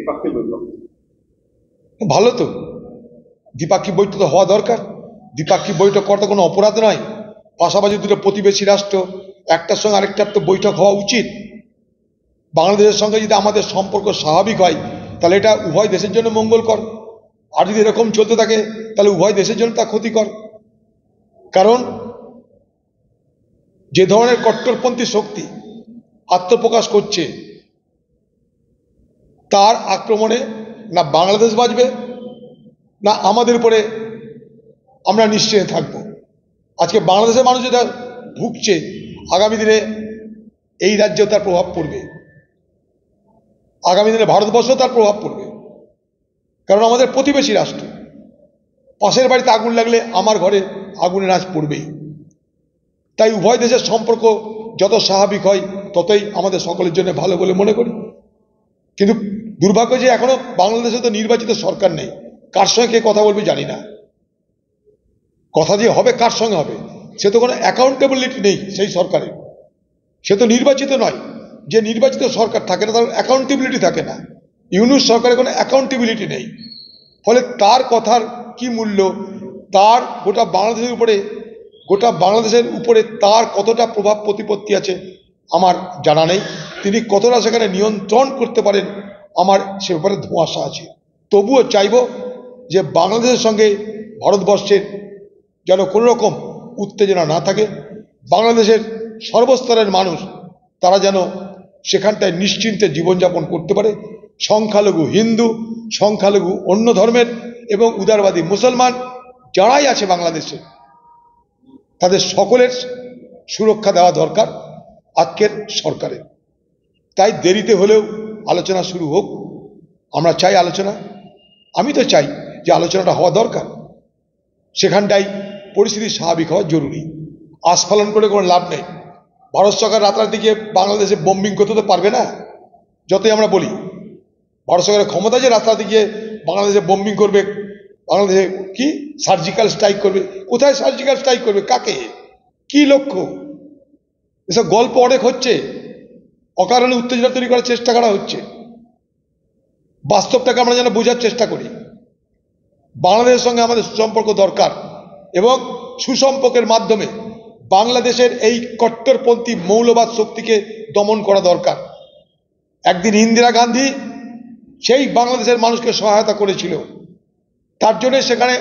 দ্বিপাক্ষিক বৈঠক। ভালো তো, দ্বিপাক্ষিক বৈঠক তো হওয়া দরকার। দ্বিপাক্ষিক বৈঠক করাটা কোনো অপরাধ নয়। পাশাপাশি দুটো প্রতিবেশী রাষ্ট্র, একটার সঙ্গে আরেকটার তো বৈঠক হওয়া উচিত। বাংলাদেশের সঙ্গে যদি আমাদের সম্পর্ক স্বাভাবিক হয় তাহলে এটা উভয় দেশের জন্য মঙ্গলকর। আর যদি এরকম চলতে থাকে তাহলে উভয় দেশের জন্য তা ক্ষতিকর। কারণ যে ধরনের কট্টরপন্থী শক্তি আত্মপ্রকাশ করছে, তার আক্রমণে না বাংলাদেশ বাঁচবে না আমাদের উপরে আমরা নিশ্চয়ই থাকব। আজকে বাংলাদেশের মানুষ যেটা ভুগছে, আগামী দিনে এই রাজ্যেও তার প্রভাব পড়বে, আগামী দিনে ভারতবর্ষেও তার প্রভাব পড়বে। কারণ আমাদের প্রতিবেশী রাষ্ট্র, পাশের বাড়িতে আগুন লাগলে আমার ঘরে আগুনের আঁচ পড়বেই। তাই উভয় দেশের সম্পর্ক যত স্বাভাবিক হয় ততই আমাদের সকলের জন্য ভালো বলে মনে করি। কিন্তু দুর্ভাগ্য যে এখনো বাংলাদেশে তো নির্বাচিত সরকার নেই। কার সঙ্গে কে কথা বলবে জানি না। কথা যে হবে কার সঙ্গে হবে, সে তো কোনো অ্যাকাউন্টেবিলিটি নেই সেই সরকারের। সে তো নির্বাচিত নয়। যে নির্বাচিত সরকার থাকে না তার অ্যাকাউন্টেবিলিটি থাকে না। ইউনূস সরকারের কোনো অ্যাকাউন্টেবিলিটি নেই। ফলে তার কথার কি মূল্য, তার গোটা বাংলাদেশের উপরে তার কতটা প্রভাব প্রতিপত্তি আছে আমার জানা নেই। তিনি কতটা সেখানে নিয়ন্ত্রণ করতে পারেন আমার সে ব্যাপারে ধোঁয়াশা আছে। তবুও চাইব যে বাংলাদেশের সঙ্গে ভারতবর্ষের যেন কোনো রকম উত্তেজনা না থাকে। বাংলাদেশের সর্বস্তরের মানুষ তারা যেন সেখানটায় নিশ্চিন্তে জীবনযাপন করতে পারে। সংখ্যালঘু হিন্দু, সংখ্যালঘু অন্য ধর্মের এবং উদারবাদী মুসলমান যারাই আছে বাংলাদেশে, তাদের সকলের সুরক্ষা দেওয়া দরকার আজকের সরকারের। তাই দেরিতে হলেও আলোচনা শুরু হোক। আমরা চাই আলোচনা। আমি তো চাই যে আলোচনাটা হওয়া দরকার। সেখানটাই পরিস্থিতি স্বাভাবিক হওয়া জরুরি। আস্ফালন করে কোনো লাভ নেই। ভারত সরকার রাতারাতি গিয়ে বাংলাদেশে বোম্বিং করতে তো পারবে না। যতই আমরা বলি ভারত সরকারের ক্ষমতা যে রাতারাতি গিয়ে বাংলাদেশে বোম্বিং করবে, বাংলাদেশে কি সার্জিক্যাল স্ট্রাইক করবে। কোথায় সার্জিক্যাল স্ট্রাইক করবে, কাকে, কি লক্ষ্য? এসব গল্প অনেক হচ্ছে, অকারণে উত্তেজনা তৈরি করার চেষ্টা করা হচ্ছে। বাস্তবটাকে আমরা যেন বোঝার চেষ্টা করি। বাংলাদেশের সঙ্গে আমাদের সুসম্পর্ক দরকার এবং সুসম্পর্কের মাধ্যমে বাংলাদেশের এই কট্টরপন্থী মৌলবাদ শক্তিকে দমন করা দরকার। একদিন ইন্দিরা গান্ধী সেই বাংলাদেশের মানুষকে সহায়তা করেছিল, তার জন্য সেখানে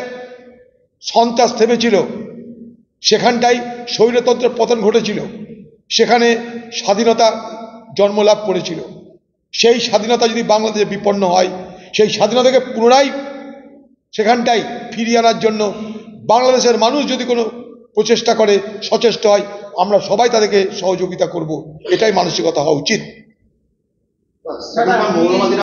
সন্ত্রাস থেমেছিল, সেখানটাই স্বৈরতন্ত্রের পতন ঘটেছিল, সেখানে স্বাধীনতা জন্মলাভ করেছিল। সেই স্বাধীনতা যদি বাংলাদেশে বিপন্ন হয়, সেই স্বাধীনতাকে পুনরায় সেখানটাই ফিরিয়ে আনার জন্য বাংলাদেশের মানুষ যদি কোনো প্রচেষ্টা করে, সচেষ্ট হয়, আমরা সবাই তাদেরকে সহযোগিতা করব। এটাই মানসিকতা হওয়া উচিত।